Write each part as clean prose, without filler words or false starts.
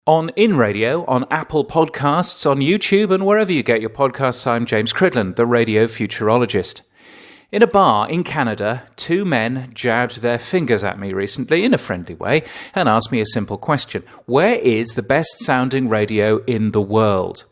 On In Radio, on Apple Podcasts, on YouTube, and wherever you get your podcasts, I'm James Cridland, the radio futurologist. In a bar in Canada, two men jabbed their fingers at me recently in a friendly way and asked me a simple question. Where is the best-sounding radio in the world?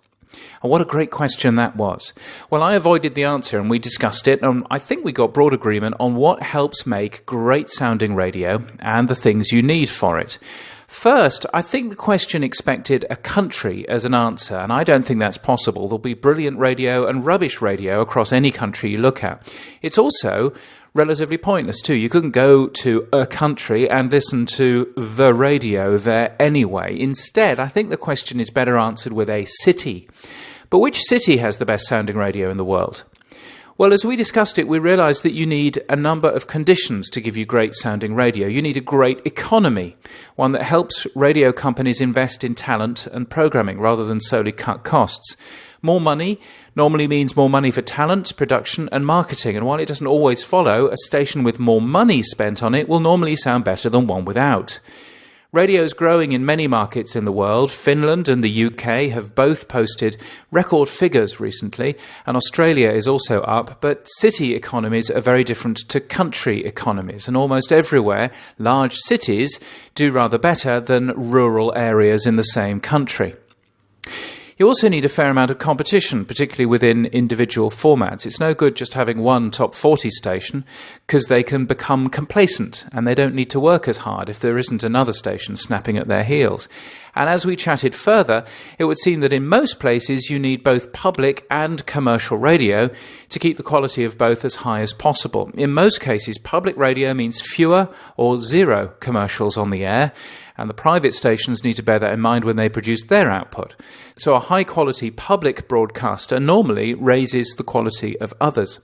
And what a great question that was. Well, I avoided the answer and we discussed it, and I think we got broad agreement on what helps make great-sounding radio and the things you need for it. First, I think the question expected a country as an answer, and I don't think that's possible. There'll be brilliant radio and rubbish radio across any country you look at. It's also relatively pointless too. You couldn't go to a country and listen to the radio there anyway. Instead, I think the question is better answered with a city. But which city has the best sounding radio in the world? Well, as we discussed it, we realised that you need a number of conditions to give you great sounding radio. You need a great economy, one that helps radio companies invest in talent and programming rather than solely cut costs. More money normally means more money for talent, production and marketing, and while it doesn't always follow, a station with more money spent on it will normally sound better than one without. Radio is growing in many markets in the world. Finland and the UK have both posted record figures recently, and Australia is also up, but city economies are very different to country economies, and almost everywhere, large cities do rather better than rural areas in the same country. You also need a fair amount of competition, particularly within individual formats. It's no good just having one top 40 station because they can become complacent and they don't need to work as hard if there isn't another station snapping at their heels. And as we chatted further, it would seem that in most places you need both public and commercial radio to keep the quality of both as high as possible. In most cases, public radio means fewer or zero commercials on the air, and the private stations need to bear that in mind when they produce their output. So a high-quality public broadcaster normally raises the quality of others.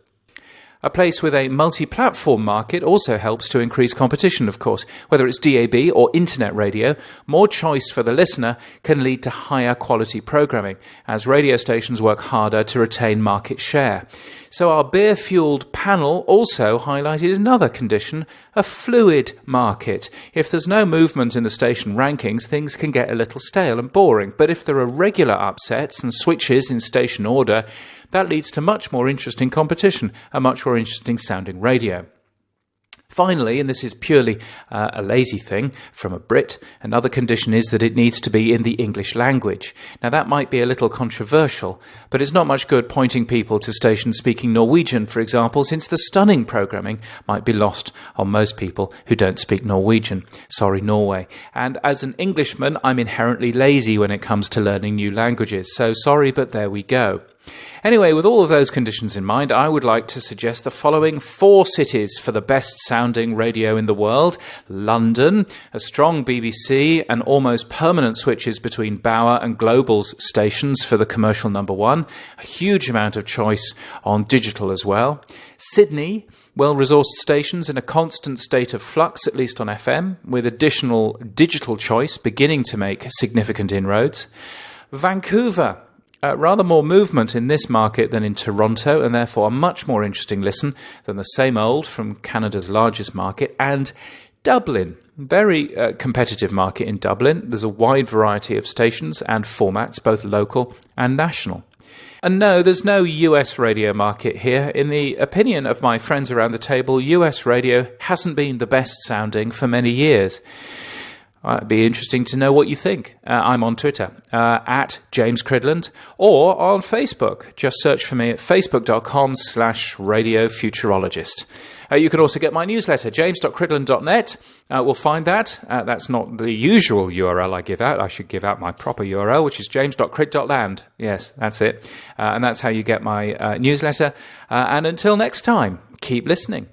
A place with a multi-platform market also helps to increase competition, of course. Whether it's DAB or internet radio, more choice for the listener can lead to higher quality programming, as radio stations work harder to retain market share. So our beer-fueled panel also highlighted another condition, a fluid market. If there's no movement in the station rankings, things can get a little stale and boring. But if there are regular upsets and switches in station order, that leads to much more interesting competition, a much more interesting sounding radio. Finally, and this is purely a lazy thing from a Brit, another condition is that it needs to be in the English language. Now that might be a little controversial, but it's not much good pointing people to stations speaking Norwegian, for example, since the stunning programming might be lost on most people who don't speak Norwegian. Sorry, Norway. And as an Englishman, I'm inherently lazy when it comes to learning new languages, so sorry, but there we go. Anyway, with all of those conditions in mind, I would like to suggest the following 4 cities for the best-sounding radio in the world. London, a strong BBC and almost permanent switches between Bauer and Global's stations for the commercial number 1. A huge amount of choice on digital as well. Sydney, well-resourced stations in a constant state of flux, at least on FM, with additional digital choice beginning to make significant inroads. Vancouver, rather more movement in this market than in Toronto, and therefore a much more interesting listen than the same old from Canada's largest market. And Dublin, very competitive market in Dublin. There's a wide variety of stations and formats, both local and national. And no, there's no US radio market here. In the opinion of my friends around the table, US radio hasn't been the best sounding for many years. It'd be interesting to know what you think. I'm on Twitter, at James Cridland, or on Facebook. Just search for me at facebook.com/radiofuturologist. You can also get my newsletter, james.cridland.net. We'll find that. That's not the usual URL I give out. I should give out my proper URL, which is james.crid.land. Yes, that's it. And that's how you get my newsletter. And until next time, keep listening.